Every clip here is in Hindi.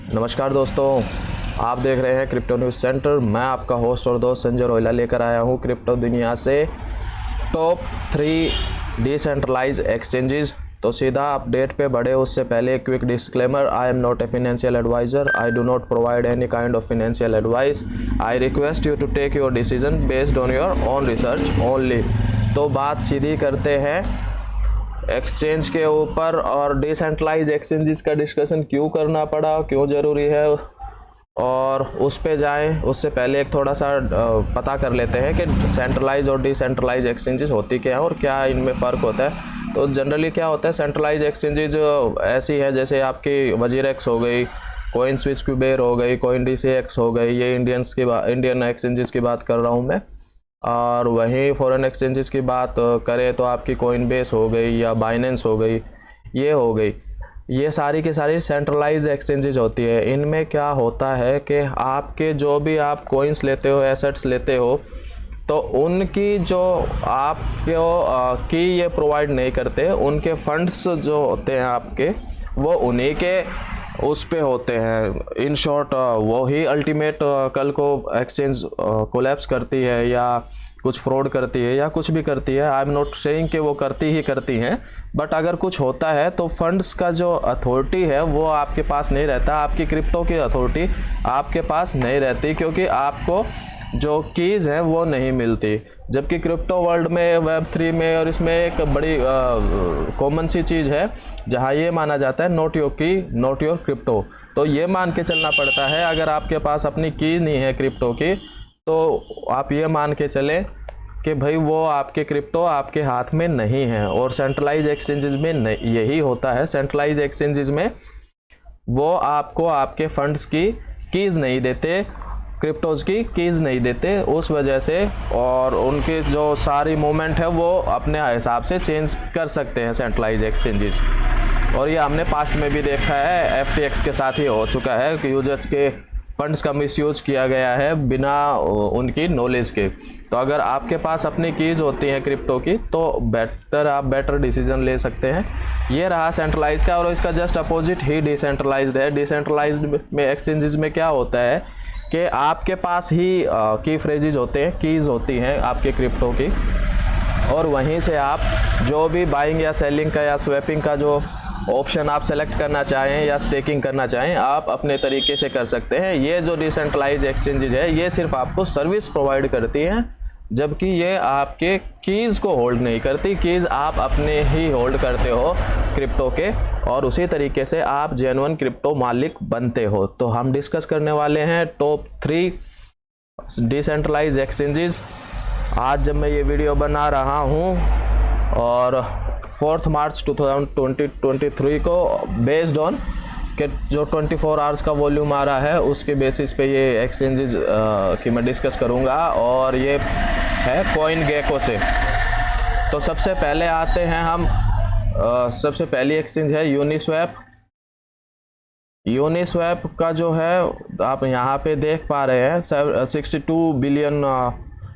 नमस्कार दोस्तों, आप देख रहे हैं क्रिप्टो न्यूज़ सेंटर। मैं आपका होस्ट और दोस्त संजय रोहिला लेकर आया हूं क्रिप्टो दुनिया से टॉप 3 डिसेंट्रलाइज एक्सचेंजेस। तो सीधा अपडेट पे बढ़े उससे पहले quick disclaimer, I'm not a financial adviser, I do not provide any kind of financial advice, I request you to take your decision based on your own research only. तो बात सीधी करते हैं एक्सचेंज के ऊपर, और डिसेंट्रलाइज एक्सचेंजेस का डिस्कशन क्यों करना पड़ा, क्यों ज़रूरी है, और उस पे जाएं उससे पहले एक थोड़ा सा पता कर लेते हैं कि सेंट्रलाइज और डिसेंट्रलाइज एक्सचेंजेस होती क्या है और क्या इनमें फ़र्क होता है। तो जनरली क्या होता है, सेंट्रलाइज एक्सचेंजेस ऐसी है जैसे आपकी वजीरेक्स हो गई, कॉइन स्विच क्यूबेर हो गई, कॉइन DCX हो गई, ये इंडियन एक्सचेंजेस की बात कर रहा हूँ मैं। और वहीं फॉरेन एक्सचेंजेस की बात करें तो आपकी कॉइनबेस हो गई या बाइनेंस हो गई, ये हो गई, ये सारी की सारी सेंट्रलाइज एक्सचेंजेस होती है। इनमें क्या होता है कि आपके जो भी आप कॉइन्स लेते हो, एसेट्स लेते हो, तो उनकी जो आपको की ये प्रोवाइड नहीं करते, उनके फंड्स जो होते हैं आपके, वो उन्हीं के उस पे होते हैं। इन शॉर्ट वो ही अल्टीमेट कल को एक्सचेंज कोलैप्स करती है या कुछ फ्रॉड करती है या कुछ भी करती है। आई एम नॉट सेइंग कि वो करती हैं, बट अगर कुछ होता है तो फंड्स का जो अथॉरिटी है वो आपके पास नहीं रहता, आपकी क्रिप्टो की अथॉरिटी आपके पास नहीं रहती, क्योंकि आपको जो कीज़ हैं वो नहीं मिलती। जबकि क्रिप्टो वर्ल्ड में, Web3 में, और इसमें एक बड़ी कॉमन सी चीज़ है जहाँ ये माना जाता है नॉट योर की नॉट योर क्रिप्टो। तो ये मान के चलना पड़ता है, अगर आपके पास अपनी की नहीं है क्रिप्टो की, तो आप ये मान के चलें कि भाई वो आपके क्रिप्टो आपके हाथ में नहीं है। और सेंट्रलाइज एक्सचेंजेस में नहीं, यही होता है। सेंट्रलाइज एक्सचेंजेस में वो आपको आपके फंड्स की कीज़ नहीं देते, क्रिप्टोज़ की कीज़ नहीं देते, उस वजह से, और उनके जो सारी मूवमेंट है वो अपने हिसाब से चेंज कर सकते हैं सेंट्रलाइज एक्सचेंजेस। और ये हमने पास्ट में भी देखा है, FTX के साथ ही हो चुका है कि यूजर्स के फंड्स का मिसयूज़ किया गया है बिना उनकी नॉलेज के। तो अगर आपके पास अपनी कीज़ होती हैं क्रिप्टो की, तो आप बेटर डिसीजन ले सकते हैं। ये रहा सेंट्रलाइज का, और इसका जस्ट अपोजिट ही डिसेंट्रलाइज्ड है। डिसेंट्रलाइज्ड में एक्सचेंजेस में क्या होता है कि आपके पास ही की फ्रेजेज होते हैं, कीज़ होती हैं आपके क्रिप्टो की, और वहीं से आप जो भी बाइंग या सेलिंग का या स्वैपिंग का जो ऑप्शन आप सेलेक्ट करना चाहें या स्टेकिंग करना चाहें, आप अपने तरीके से कर सकते हैं। ये जो डिसेंट्रलाइज एक्सचेंजेज है, ये सिर्फ आपको सर्विस प्रोवाइड करती हैं, जबकि ये आपके कीज़ को होल्ड नहीं करती। कीज़ आप अपने ही होल्ड करते हो क्रिप्टो के, और उसी तरीके से आप जेन्युइन क्रिप्टो मालिक बनते हो। तो हम डिस्कस करने वाले हैं टॉप 3 डिसेंट्रलाइज एक्सचेंजेस। आज जब मैं ये वीडियो बना रहा हूँ, और 4 मार्च 2023 को, बेस्ड ऑन कि जो 24 आवर्स का वॉल्यूम आ रहा है उसके बेसिस पे ये एक्सचेंजेस की मैं डिस्कस करूँगा, और ये है CoinGecko से। तो सबसे पहले आते हैं हम, सबसे पहली एक्सचेंज है यूनिस्वैप। यूनिस्वैप का जो है आप यहाँ पे देख पा रहे हैं, 62 बिलियन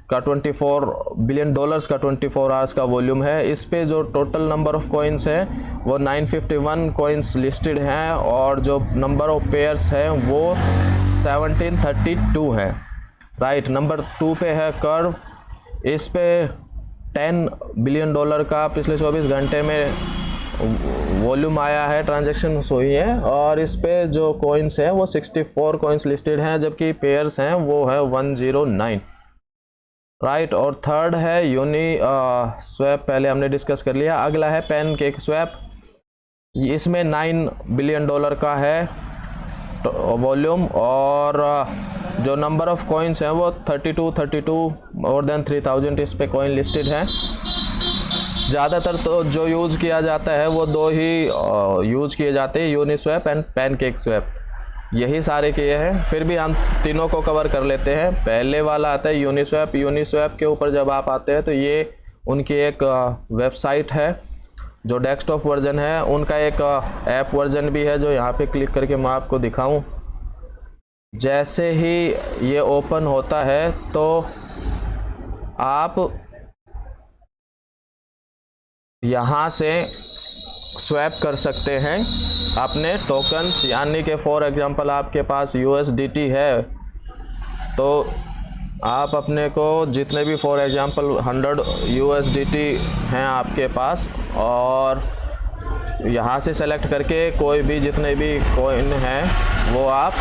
का $24 बिलियन का 24 आवर्स का वॉल्यूम है। इस पे जो टोटल नंबर ऑफ कॉइन्स है वो 951 कॉइन्स लिस्टेड हैं, और जो नंबर ऑफ पेयर्स हैं वो 1732 है। राइट, नंबर 2 पे है कर्व। इस पे $10 बिलियन का पिछले 24 घंटे में वॉल्यूम आया है, ट्रांजैक्शन हुई है, और इस पे जो कॉइन्स हैं वो 64 कॉइन्स लिस्टेड हैं, जबकि पेयर्स हैं वो है 109। राइट, और थर्ड है स्वैप, पहले हमने डिस्कस कर लिया। अगला है पैनकेक स्वैप। इसमें $9 बिलियन का है वॉल्यूम, और जो नंबर ऑफ कॉइन्स हैं वो 32 मोर देन 3000 इस पे कॉइन लिस्टेड हैं। ज़्यादातर तो जो यूज़ किया जाता है वो 2 ही यूज़ किए जाते हैं, यूनिस्वैप एंड पैनकेक स्वैप, यही सारे किए हैं। फिर भी हम तीनों को कवर कर लेते हैं। पहले वाला आता है यूनिस्वैप। यूनिस्वैप के ऊपर जब आप आते हैं तो ये उनकी एक वेबसाइट है जो डेस्कटॉप वर्जन है, उनका एक ऐप वर्जन भी है जो यहाँ पे क्लिक करके मैं आपको दिखाऊं। जैसे ही ये ओपन होता है तो आप यहाँ से स्वैप कर सकते हैं अपने टोकन्स। यानी कि फॉर एग्जांपल आपके पास USDT है तो आप अपने को जितने भी फॉर एग्जांपल 100 USDT हैं आपके पास, और यहाँ से सेलेक्ट करके कोई भी जितने भी कॉइन हैं वो आप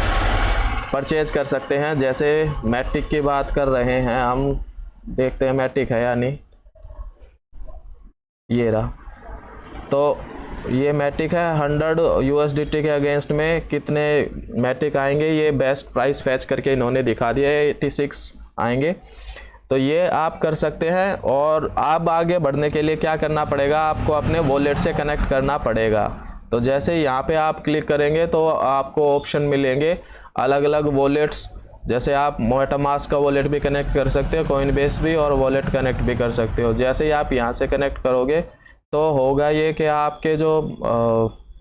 परचेज कर सकते हैं। जैसे मैटिक की बात कर रहे हैं हम, देखते हैं मैटिक है या नहीं। ये रहा, तो ये मैटिक है। 100 USDT के अगेंस्ट में कितने मैटिक आएंगे ये बेस्ट प्राइस फैच करके इन्होंने दिखा दिया है, 86 आएंगे। तो ये आप कर सकते हैं। और आप आगे बढ़ने के लिए क्या करना पड़ेगा, आपको अपने वॉलेट से कनेक्ट करना पड़ेगा। तो जैसे यहाँ पे आप क्लिक करेंगे तो आपको ऑप्शन मिलेंगे अलग अलग वॉलेट्स। जैसे आप मेटामास्क का वॉलेट भी कनेक्ट कर सकते हो, कॉइनबेस भी, और वॉलेट कनेक्ट भी कर सकते हो। जैसे ही आप यहाँ से कनेक्ट करोगे तो होगा ये कि आपके जो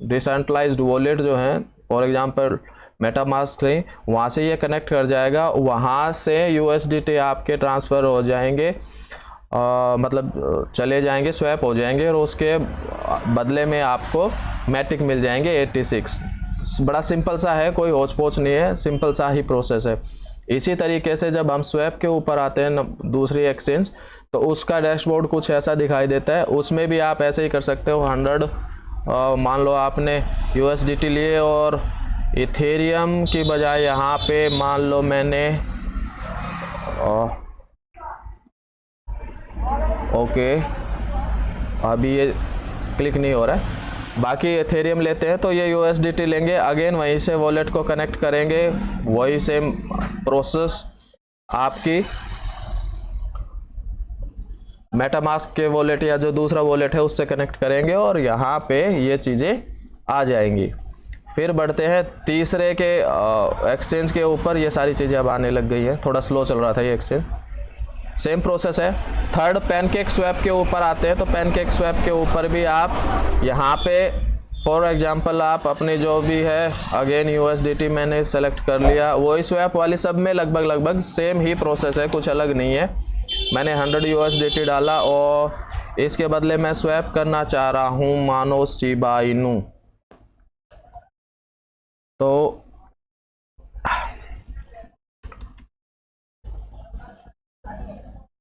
डिसेंट्रलाइज्ड वॉलेट जो हैं, फॉर एग्जांपल मेटामास्क से, वहाँ से ये कनेक्ट कर जाएगा। वहाँ से USDT आपके ट्रांसफ़र हो जाएंगे, मतलब चले जाएंगे, स्वैप हो जाएंगे, और उसके बदले में आपको मैटिक मिल जाएंगे 86। बड़ा सिंपल सा है, कोई होच पोच नहीं है, सिंपल सा ही प्रोसेस है। इसी तरीके से जब हम स्वैप के ऊपर आते हैं दूसरी एक्सचेंज, तो उसका डैशबोर्ड कुछ ऐसा दिखाई देता है। उसमें भी आप ऐसे ही कर सकते हो। 100 मान लो आपने USDT लिए और इथेरियम की बजाय यहाँ पे मान लो मैंने ओके, अभी ये क्लिक नहीं हो रहा है, बाकी एथेरियम लेते हैं तो ये USDT लेंगे। अगेन वहीं से वॉलेट को कनेक्ट करेंगे, वही सेम प्रोसेस आपकी मेटामास्क के वॉलेट या जो दूसरा वॉलेट है उससे कनेक्ट करेंगे, और यहाँ पे ये चीज़ें आ जाएंगी। फिर बढ़ते हैं तीसरे के एक्सचेंज के ऊपर। ये सारी चीज़ें अब आने लग गई है, थोड़ा स्लो चल रहा था ये एक्सचेंज। सेम प्रोसेस है। थर्ड पैनकेक स्वैप के ऊपर आते हैं, तो पैनकेक स्वैप के ऊपर भी आप यहाँ पे फॉर एग्जांपल आप अपनी जो भी है, अगेन USDT मैंने सेलेक्ट कर लिया, वही स्वैप वाली सब में लगभग सेम ही प्रोसेस है, कुछ अलग नहीं है। मैंने 100 USDT डाला और इसके बदले मैं स्वैप करना चाह रहा हूँ मानो शिबा इनू। तो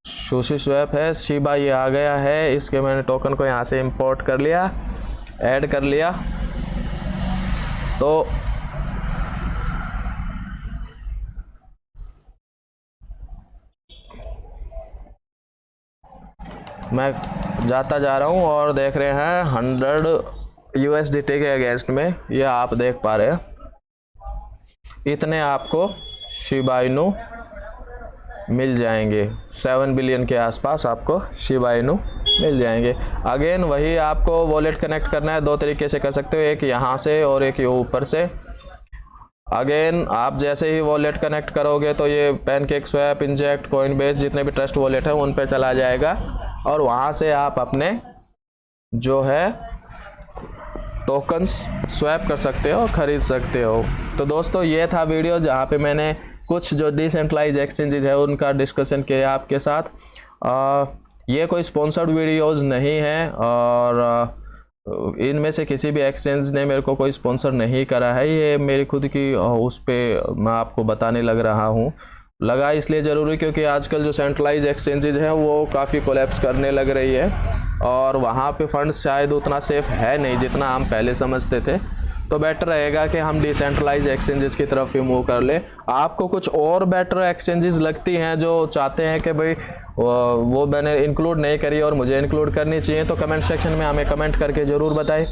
सुशी स्वैप है, शिबा ये आ गया है। इसके मैंने टोकन को यहाँ से इंपोर्ट कर लिया, ऐड कर लिया। तो मैं जाता जा रहा हूँ और देख रहे हैं 100 USDT के अगेंस्ट में, ये आप देख पा रहे हैं, इतने आपको शिबा इनू मिल जाएंगे। 7 बिलियन के आसपास आपको शिबा इनू मिल जाएंगे। अगेन वही आपको वॉलेट कनेक्ट करना है, दो तरीके से कर सकते हो, एक यहाँ से और एक ये ऊपर से। अगेन आप जैसे ही वॉलेट कनेक्ट करोगे तो ये पैनकेक स्वैप, इंजेक्ट, कॉइनबेस, जितने भी ट्रस्ट वॉलेट है उन पे चला जाएगा, और वहाँ से आप अपने जो है टोकन्स स्वैप कर सकते हो, खरीद सकते हो। तो दोस्तों ये था वीडियो जहाँ पे मैंने कुछ जो डिसेंट्रलाइज एक्सचेंजेस है उनका डिस्कशन किया आपके साथ। ये कोई स्पॉन्सर्ड वीडियोस नहीं है, और इनमें से किसी भी एक्सचेंज ने मेरे को कोई स्पॉन्सर नहीं करा है। ये मेरी खुद की उस पर मैं आपको बताने लग रहा हूँ। लगा इसलिए ज़रूरी क्योंकि आजकल जो सेंट्रलाइज एक्सचेंजेस हैं वो काफ़ी कोलैप्स करने लग रही है, और वहाँ पे फंड्स शायद उतना सेफ है नहीं जितना हम पहले समझते थे। तो बेटर रहेगा कि हम डिसेंट्रलाइज एक्सचेंजेस की तरफ ही मूव कर ले। आपको कुछ और बेटर एक्सचेंजेस लगती हैं जो चाहते हैं कि भाई वो मैंने इंक्लूड नहीं करी और मुझे इंक्लूड करनी चाहिए, तो कमेंट सेक्शन में हमें कमेंट करके ज़रूर बताएं।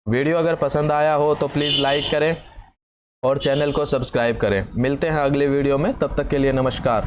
वीडियो अगर पसंद आया हो तो प्लीज़ लाइक करें और चैनल को सब्सक्राइब करें। मिलते हैं अगले वीडियो में, तब तक के लिए नमस्कार।